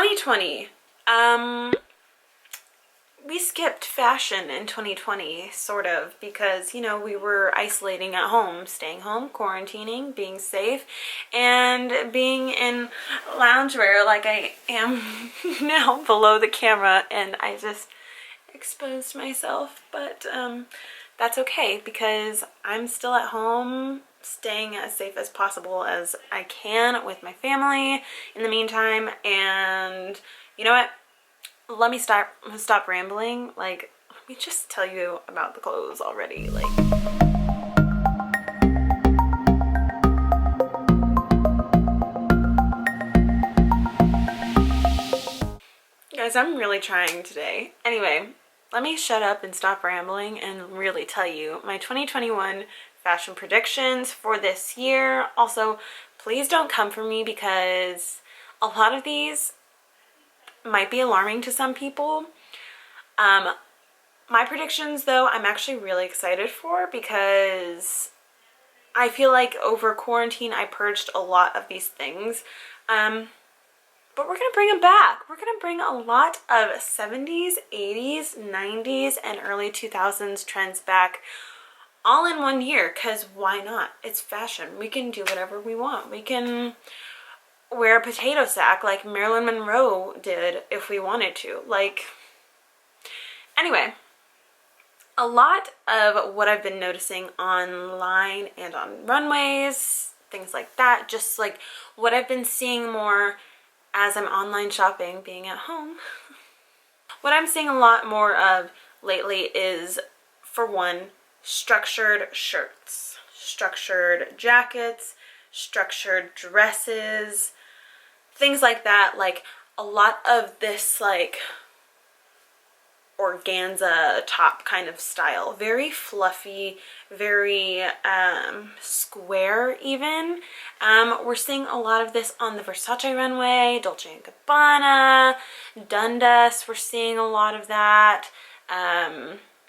2020. We skipped fashion in 2020, sort of, because, you know, we were isolating at home, staying home, quarantining, being safe, and being in loungewear like I am now below the camera, and I just exposed myself. But that's okay, because I'm still at home, staying as safe as possible as I can with my family in the meantime. And you know what? Let me stop rambling. Like, let me just tell you about the clothes already. Like, guys, I'm really trying today. Anyway, let me shut up and stop rambling and really tell you my 2021 fashion predictions for this year. Also, please don't come for me, because a lot of these might be alarming to some people. My predictions, though, I'm actually really excited for, because I feel like over quarantine I purged a lot of these things. But we're gonna bring them back. We're gonna bring a lot of 70s, 80s, 90s, and early 2000s trends back all in one year, because why not? It's fashion. We can do whatever we want. We can wear a potato sack like Marilyn Monroe did if we wanted to. Like, anyway, a lot of what I've been noticing online and on runways, things like that, just like what I've been seeing more as I'm online shopping, being at home. What I'm seeing a lot more of lately is, for one, structured shirts, structured jackets, structured dresses, things like that. Like a lot of this like organza top kind of style, very fluffy, very square even. We're seeing a lot of this on the Versace runway, Dolce & Gabbana, Dundas, we're seeing a lot of that.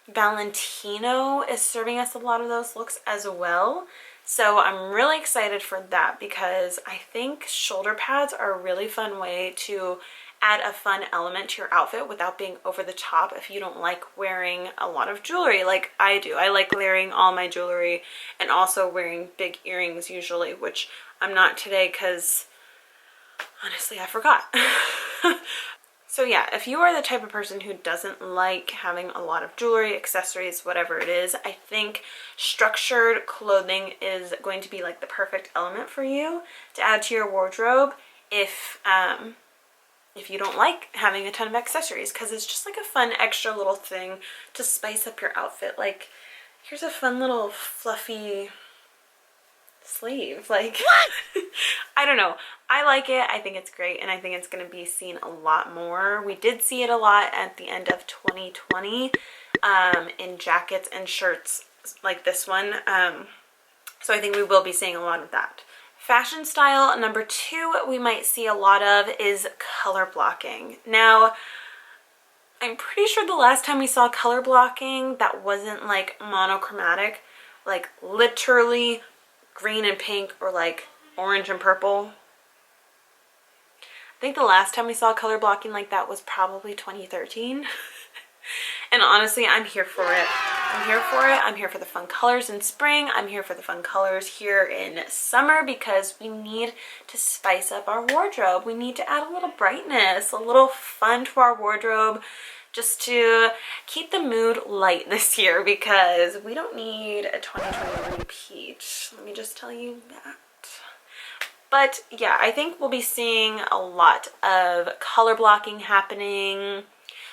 Valentino is serving us a lot of those looks as well. So I'm really excited for that, because I think shoulder pads are a really fun way to add a fun element to your outfit without being over the top if you don't like wearing a lot of jewelry like I do. I like layering all my jewelry and also wearing big earrings usually, which I'm not today because honestly I forgot. So yeah, if you are the type of person who doesn't like having a lot of jewelry, accessories, whatever it is, I think structured clothing is going to be like the perfect element for you to add to your wardrobe if you don't like having a ton of accessories, because it's just like a fun extra little thing to spice up your outfit. Like, here's a fun little fluffy sleeve. Like, I don't know. I like it. I think it's great, and I think it's going to be seen a lot more. We did see it a lot at the end of 2020 in jackets and shirts like this one. So I think we will be seeing a lot of that. Fashion style number 2 we might see a lot of is color blocking. Now, I'm pretty sure the last time we saw color blocking that wasn't like monochromatic, like literally green and pink or like orange and purple. I think the last time we saw color blocking like that was probably 2013. And honestly, I'm here for it. I'm here for it. I'm here for the fun colors in spring. I'm here for the fun colors here in summer, because we need to spice up our wardrobe. We need to add a little brightness, a little fun to our wardrobe, just to keep the mood light this year, because we don't need a 2021 repeat. Let me just tell you that. But yeah, I think we'll be seeing a lot of color blocking happening,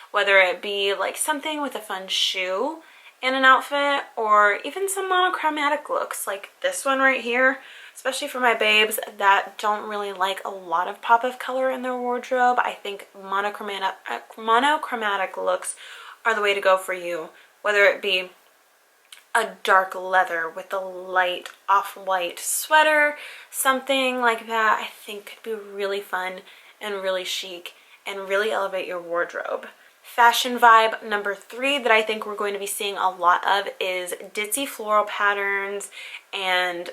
whether it be like something with a fun shoe in an outfit, or even some monochromatic looks like this one right here, especially for my babes that don't really like a lot of pop of color in their wardrobe. I think monochromatic looks are the way to go for you, whether it be a dark leather with a light off-white sweater, something like that. I think could be really fun and really chic and really elevate your wardrobe. Fashion vibe number 3 that I think we're going to be seeing a lot of is ditzy floral patterns and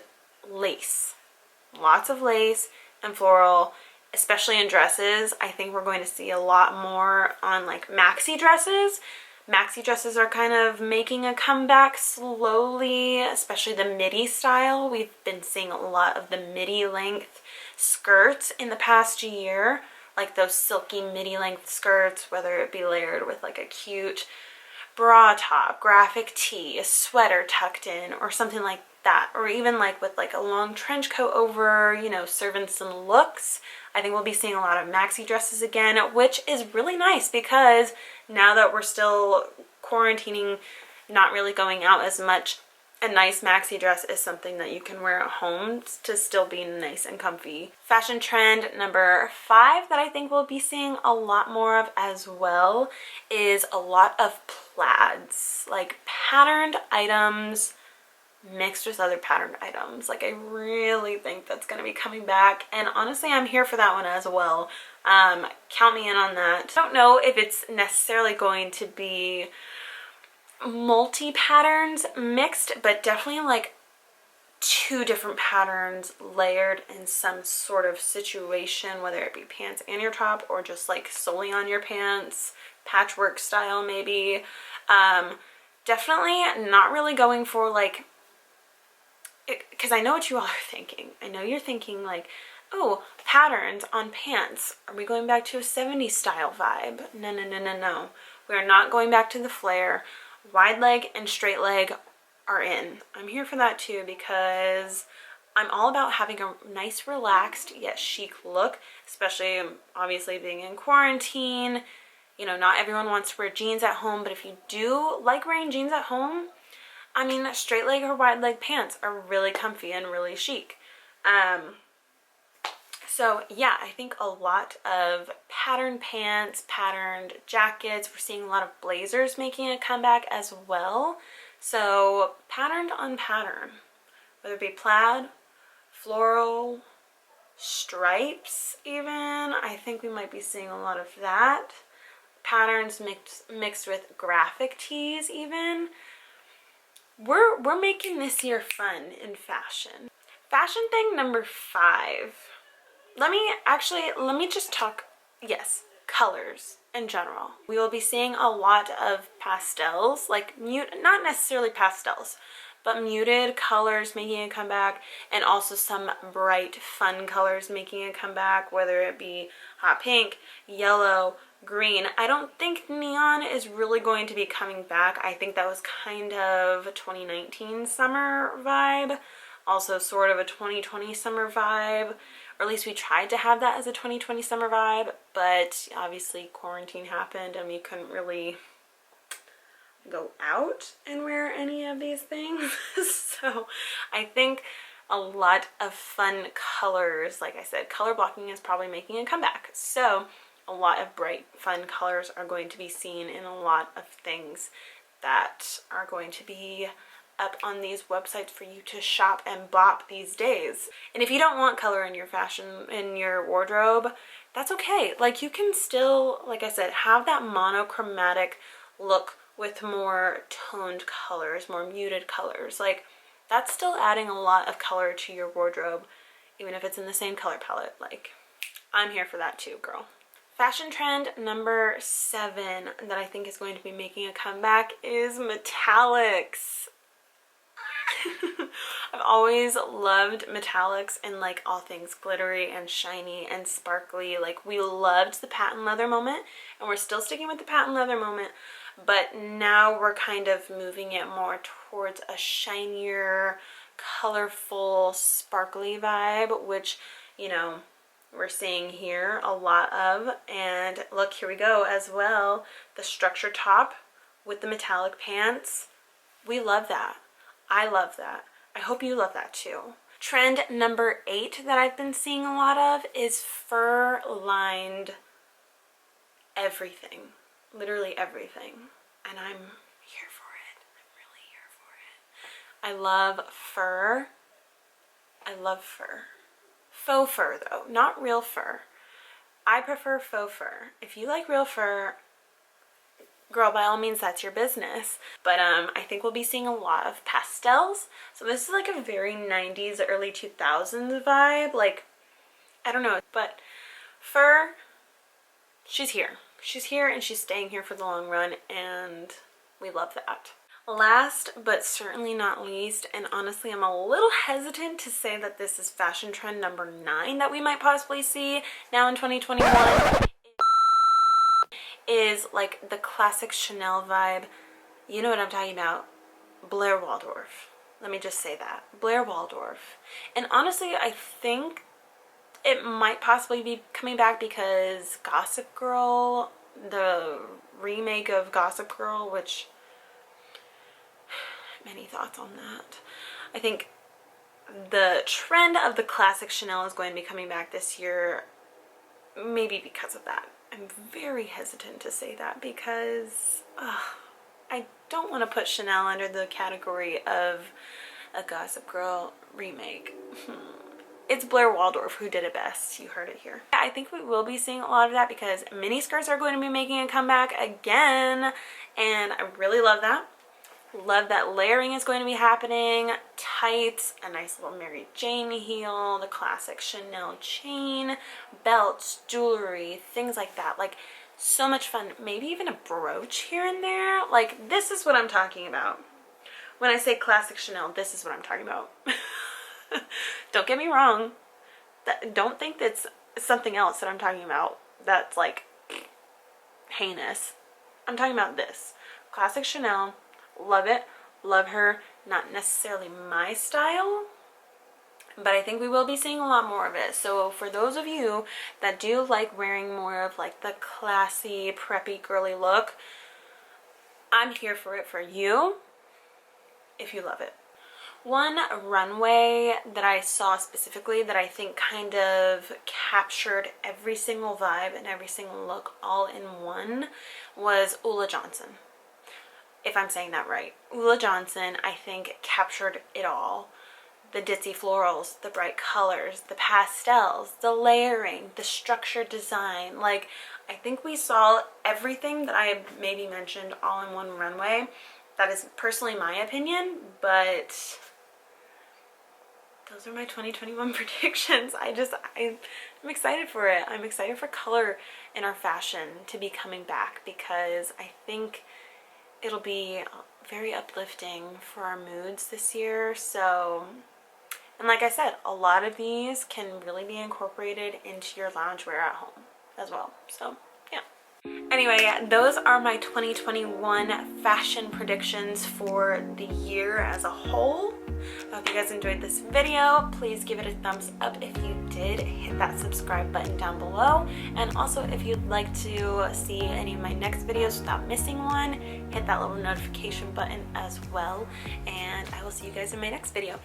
lace. Lots of lace and floral, especially in dresses. I think we're going to see a lot more on like maxi dresses. Maxi dresses are kind of making a comeback slowly, especially the midi style. We've been seeing a lot of the midi length skirts in the past year, like those silky midi length skirts, whether it be layered with like a cute bra top, graphic tee, a sweater tucked in, or something like that, or even like with like a long trench coat over, you know, serving some looks. I think we'll be seeing a lot of maxi dresses again, which is really nice because now that we're still quarantining, not really going out as much, a nice maxi dress is something that you can wear at home to still be nice and comfy. Fashion trend number 5 that I think we'll be seeing a lot more of as well is a lot of plaids, like patterned items mixed with other patterned items. Like I really think that's going to be coming back, and honestly I'm here for that one as well. Count me in on that. I don't know if it's necessarily going to be multi-patterns mixed, but definitely like 2 different patterns layered in some sort of situation, whether it be pants and your top or just like solely on your pants, patchwork style maybe. Definitely not really going for like, because I know what you all are thinking. I know you're thinking like, oh, patterns on pants. Are we going back to a 70s style vibe? No, no, no, no, no. We are not going back to the flare. Wide leg and straight leg are in. I'm here for that too because I'm all about having a nice relaxed yet chic look, especially obviously being in quarantine. You know, not everyone wants to wear jeans at home, but if you do like wearing jeans at home, I mean, straight leg or wide leg pants are really comfy and really chic. So yeah, I think a lot of patterned pants, patterned jackets. We're seeing a lot of blazers making a comeback as well. So patterned on pattern, whether it be plaid, floral, stripes even. I think we might be seeing a lot of that. Patterns mixed with graphic tees even. We're making this year fun in fashion. Fashion thing number 5. Let me just talk, yes, colors in general. We will be seeing a lot of pastels, like not necessarily pastels, but muted colors making a comeback, and also some bright, fun colors making a comeback, whether it be hot pink, yellow, green. I don't think neon is really going to be coming back. I think that was kind of a 2019 summer vibe, also sort of a 2020 summer vibe. Or at least we tried to have that as a 2020 summer vibe, but obviously quarantine happened and we couldn't really go out and wear any of these things. So I think a lot of fun colors, like I said, color blocking is probably making a comeback. So a lot of bright, fun colors are going to be seen in a lot of things that are going to be up on these websites for you to shop and bop these days. And if you don't want color in your fashion, in your wardrobe, that's okay. Like you can still, like I said, have that monochromatic look with more toned colors, more muted colors. Like that's still adding a lot of color to your wardrobe, even if it's in the same color palette. Like I'm here for that too, girl. Fashion trend number 7 that I think is going to be making a comeback is metallics. I've always loved metallics and like all things glittery and shiny and sparkly. Like we loved the patent leather moment and we're still sticking with the patent leather moment, but now we're kind of moving it more towards a shinier, colorful, sparkly vibe, which, you know, we're seeing here a lot of. And look, here we go as well. The structure top with the metallic pants. We love that. I love that. I hope you love that too. Trend number 8 that I've been seeing a lot of is fur lined everything. Literally everything. And I'm here for it. I'm really here for it. I love fur. I love fur. Faux fur though, not real fur. I prefer faux fur. If you like real fur, girl, by all means, that's your business. But I think we'll be seeing a lot of pastels. So this is like a very 90s, early 2000s vibe. Like, I don't know, but Fur, she's here. She's here and she's staying here for the long run, and we love that. Last but certainly not least, and honestly I'm a little hesitant to say that this is fashion trend number 9 that we might possibly see now in 2021, is like the classic Chanel vibe. You know what I'm talking about. Blair Waldorf. Let me just say that. Blair Waldorf. And honestly, I think it might possibly be coming back because Gossip Girl, the remake of Gossip Girl, which, many thoughts on that. I think the trend of the classic Chanel is going to be coming back this year, maybe because of that. I'm very hesitant to say that because I don't want to put Chanel under the category of a Gossip Girl remake. It's Blair Waldorf who did it best. You heard it here. I think we will be seeing a lot of that because mini skirts are going to be making a comeback again, and I really love that. Love that layering is going to be happening. Tights, a nice little Mary Jane heel, the classic Chanel chain, belts, jewelry, things like that. Like, so much fun. Maybe even a brooch here and there. Like, this is what I'm talking about. When I say classic Chanel, this is what I'm talking about. Don't get me wrong. Don't think that's something else that I'm talking about that's like heinous. I'm talking about this. Classic Chanel. Love it. Love her. Not necessarily my style, but I think we will be seeing a lot more of it. So for those of you that do like wearing more of like the classy, preppy, girly look, I'm here for it for you if you love it. One runway that I saw specifically that I think kind of captured every single vibe and every single look all in one was Ula Johnson. If I'm saying that right. Ula Johnson, I think, captured it all. The ditzy florals, the bright colors, the pastels, the layering, the structured design. Like, I think we saw everything that I maybe mentioned all in one runway. That is personally my opinion, but those are my 2021 predictions. I'm excited for it. I'm excited for color in our fashion to be coming back because I think it'll be very uplifting for our moods this year. So, and like I said, a lot of these can really be incorporated into your loungewear at home as well. So yeah. Anyway, those are my 2021 fashion predictions for the year as a whole. I hope you guys enjoyed this video. Please give it a thumbs up if you did. Hit that subscribe button down below. And also, if you'd like to see any of my next videos without missing one, hit that little notification button as well. And I will see you guys in my next video.